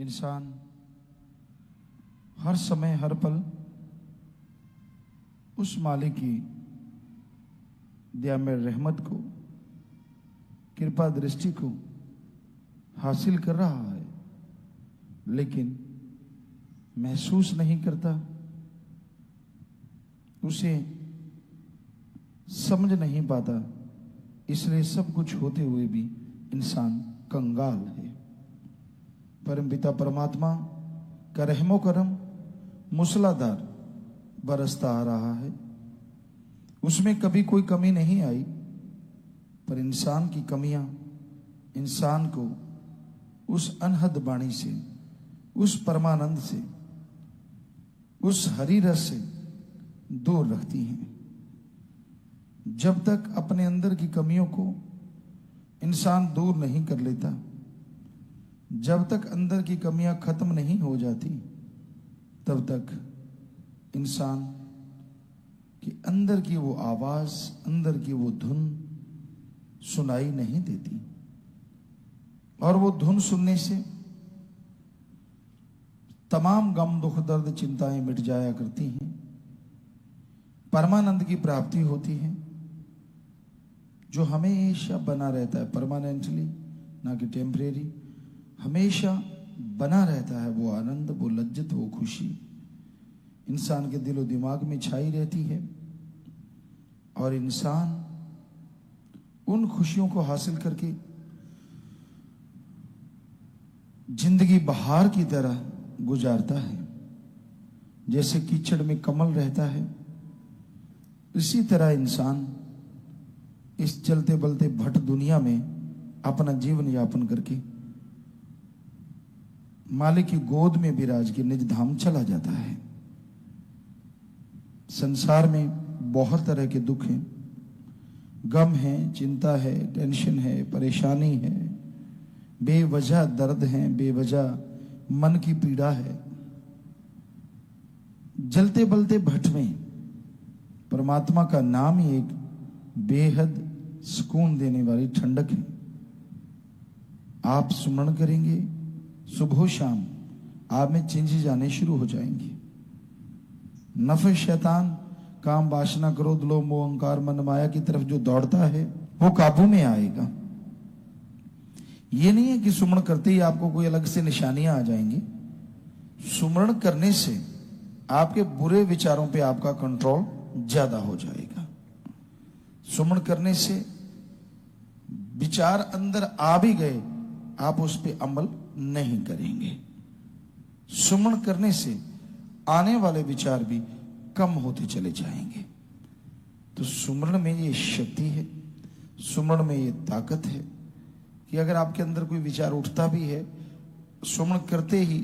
इंसान हर समय हर पल उस मालिक की दया में रहमत को, कृपा दृष्टि को हासिल कर रहा है, लेकिन महसूस नहीं करता, उसे समझ नहीं पाता। इसलिए सब कुछ होते हुए भी इंसान कंगाल है। परमपिता परमात्मा का रहमो करम मूसलाधार बरसता आ रहा है, उसमें कभी कोई कमी नहीं आई, पर इंसान की कमियां इंसान को उस अनहद वाणी से, उस परमानंद से, उस हरि रस से दूर रखती हैं। जब तक अपने अंदर की कमियों को इंसान दूर नहीं कर लेता, जब तक अंदर की कमियां खत्म नहीं हो जाती, तब तक इंसान की अंदर की वो आवाज, अंदर की वो धुन सुनाई नहीं देती। और वो धुन सुनने से तमाम गम, दुख, दर्द, चिंताएं मिट जाया करती हैं, परमानंद की प्राप्ति होती है, जो हमेशा बना रहता है, परमानेंटली, ना कि टेम्परेरी, हमेशा बना रहता है। वो आनंद, वो लज्जत, वो खुशी इंसान के दिलो दिमाग में छाई रहती है, और इंसान उन खुशियों को हासिल करके जिंदगी बहार की तरह गुजारता है। जैसे कीचड़ में कमल रहता है, इसी तरह इंसान इस चलते बलते भट दुनिया में अपना जीवन यापन करके मालिक की गोद में विराज के निज धाम चला जाता है। संसार में बहुत तरह के दुख हैं, गम है, चिंता है, टेंशन है, परेशानी है, बेवजह दर्द है, बेवजह मन की पीड़ा है। जलते बलते भट में परमात्मा का नाम ही एक बेहद सुकून देने वाली ठंडक है। आप सुमरण करेंगे, सुबह शाम आप में चेंजेस आने शुरू हो जाएंगे। नफ़ शैतान, काम, वासना, क्रोध, लोभ, मोह, अहंकार, मन माया की तरफ जो दौड़ता है, वो काबू में आएगा। ये नहीं है कि सुमरण करते ही आपको कोई अलग से निशानियां आ जाएंगी। सुमरण करने से आपके बुरे विचारों पे आपका कंट्रोल ज्यादा हो जाएगा। सुमरण करने से विचार अंदर आ भी गए, आप उस पे अमल नहीं करेंगे। सुमरण करने से आने वाले विचार भी कम होते चले जाएंगे। तो सुमरण में ये शक्ति है, सुमरण में ये ताकत है कि अगर आपके अंदर कोई विचार उठता भी है, सुमरण करते ही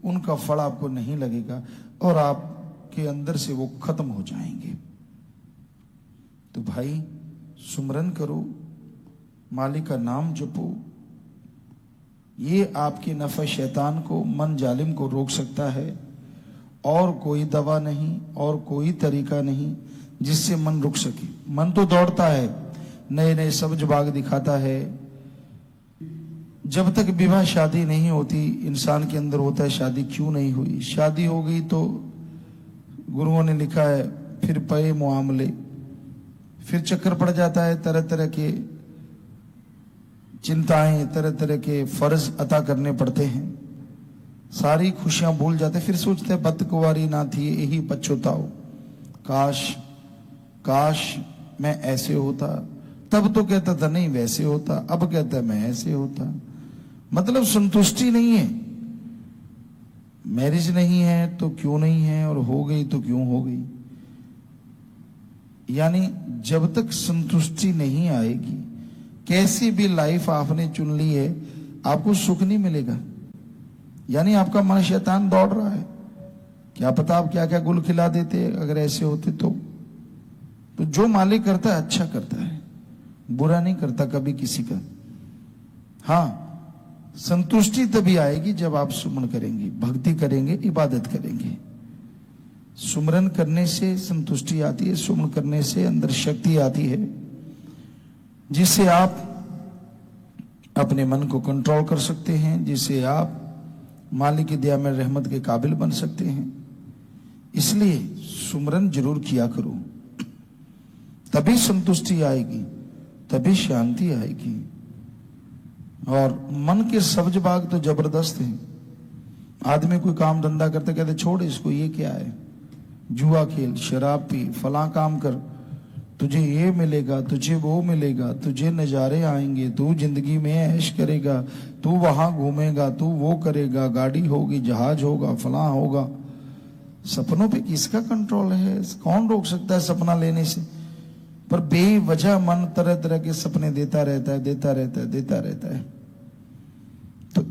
उनका फल आपको नहीं लगेगा और आपके अंदर से वो खत्म हो जाएंगे। तो भाई, सुमरन करो, मालिक का नाम जपो। ये आपके नफ़े शैतान को, मन जालिम को रोक सकता है। और कोई दवा नहीं, और कोई तरीका नहीं जिससे मन रुक सके। मन तो दौड़ता है, नए नए सब्ज बाग दिखाता है। जब तक विवाह शादी नहीं होती, इंसान के अंदर होता है शादी क्यों नहीं हुई। शादी हो गई तो गुरुओं ने लिखा है फिर पे मुआमले, फिर चक्कर पड़ जाता है, तरह तरह के चिंताएं, तरह तरह के फर्ज अता करने पड़ते हैं, सारी खुशियां भूल जाते, फिर सोचते हैं बदकुंवारी ना थी यही पछताओ, काश काश मैं ऐसे होता। तब तो कहता था नहीं वैसे होता, अब कहता है मैं ऐसे होता। मतलब संतुष्टि नहीं है। मैरिज नहीं है तो क्यों नहीं है, और हो गई तो क्यों हो गई। यानी जब तक संतुष्टि नहीं आएगी, कैसी भी लाइफ आपने चुन ली है, आपको सुख नहीं मिलेगा। यानी आपका मन शैतान दौड़ रहा है। क्या पता आप क्या क्या गुल खिला देते अगर ऐसे होते तो जो मालिक करता है अच्छा करता है, बुरा नहीं करता कभी किसी का। हाँ, संतुष्टि तभी आएगी जब आप सुमन करेंगे, भक्ति करेंगे, इबादत करेंगे। सुमरन करने से संतुष्टि आती है, सुमन करने से अंदर शक्ति आती है, जिससे आप अपने मन को कंट्रोल कर सकते हैं, जिससे आप मालिक की दया में रहमत के काबिल बन सकते हैं। इसलिए सुमरन जरूर किया करो, तभी संतुष्टि आएगी, तभी शांति आएगी। और मन के सब्ज बाग तो जबरदस्त हैं। आदमी कोई काम धंधा करते कहते छोड़ इसको, ये क्या है, जुआ खेल, शराब पी, फला काम कर, तुझे ये मिलेगा, तुझे वो मिलेगा, तुझे नजारे आएंगे, तू जिंदगी में ऐश करेगा, तू वहां घूमेगा, तू वो करेगा, गाड़ी होगी, जहाज होगा, फला होगा। सपनों पे किसका कंट्रोल है? कौन रोक सकता है सपना लेने से? पर बेवजह मन तरह तरह के सपने देता रहता है, देता रहता है, देता रहता है। तो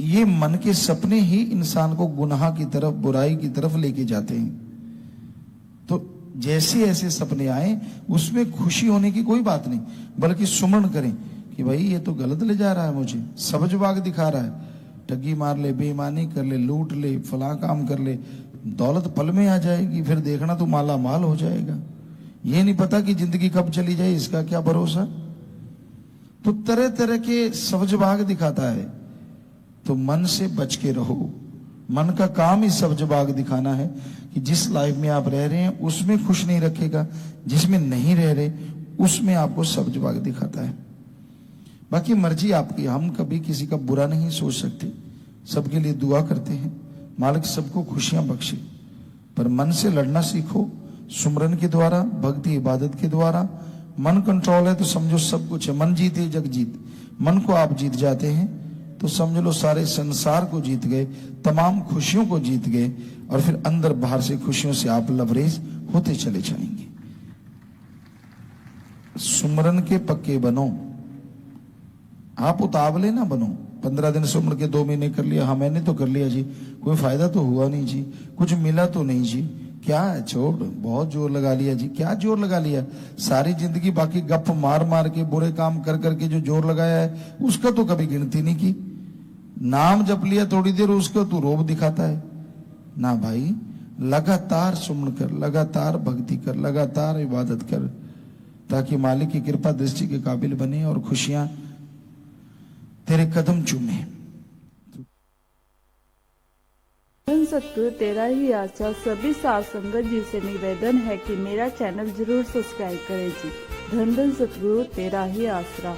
ये मन के सपने ही इंसान को गुनाह की तरफ, बुराई की तरफ लेके जाते हैं। तो जैसे ऐसे सपने आए उसमें खुशी होने की कोई बात नहीं, बल्कि सुमरण करें कि भाई ये तो गलत ले जा रहा है, मुझे सब्ज बाग दिखा रहा है, ठगी मार ले, बेईमानी कर ले, लूट ले, फला काम कर ले, दौलत पल में आ जाएगी, फिर देखना तो माला माल हो जाएगा। ये नहीं पता कि जिंदगी कब चली जाए, इसका क्या भरोसा। तो तरह तरह के सब्ज बाग दिखाता है, तो मन से बच के रहो। मन का काम ही सब्ज बाग दिखाना है कि जिस लाइफ में आप रह रहे हैं उसमें खुश नहीं रखेगा, जिसमें नहीं रह रहे उसमें आपको सब्ज बाग दिखाता है। बाकी मर्जी आपकी, हम कभी किसी का बुरा नहीं सोच सकते, सबके लिए दुआ करते हैं, मालिक सबको खुशियां बख्शे। पर मन से लड़ना सीखो, सुमरन के द्वारा, भक्ति इबादत के द्वारा। मन कंट्रोल है तो समझो सब कुछ है। मन जीते जग जीत। मन को आप जीत जाते हैं तो समझ लो सारे संसार को जीत गए, तमाम खुशियों को जीत गए, और फिर अंदर बाहर से खुशियों से आप लबरेज होते चले जाएंगे। सुमरन के पक्के बनो, आप उतावले ना बनो। 15 दिन सुमर के 2 महीने कर लिया, हाँ मैंने तो कर लिया जी, कोई फायदा तो हुआ नहीं जी, कुछ मिला तो नहीं जी, क्या है, छोड़, बहुत जोर लगा लिया जी। क्या जोर लगा लिया? सारी जिंदगी बाकी गप मार मार के, बुरे काम कर करके जो जोर लगाया है उसका तो कभी गिनती नहीं की। नाम जप लिया थोड़ी देर, उसका तू रोब दिखाता है ना। भाई लगातार सुमन कर, लगातार भक्ति कर, लगातार इबादत कर, ताकि मालिक की कृपा दृष्टि के काबिल बने और खुशियां तेरे कदम चूमे। धन सतगुरु तेरा ही आशा सभी साथ संगत जी से निवेदन है कि मेरा चैनल जरूर सब्सक्राइब करें जी। धन धन सतगुरु तेरा ही आसरा।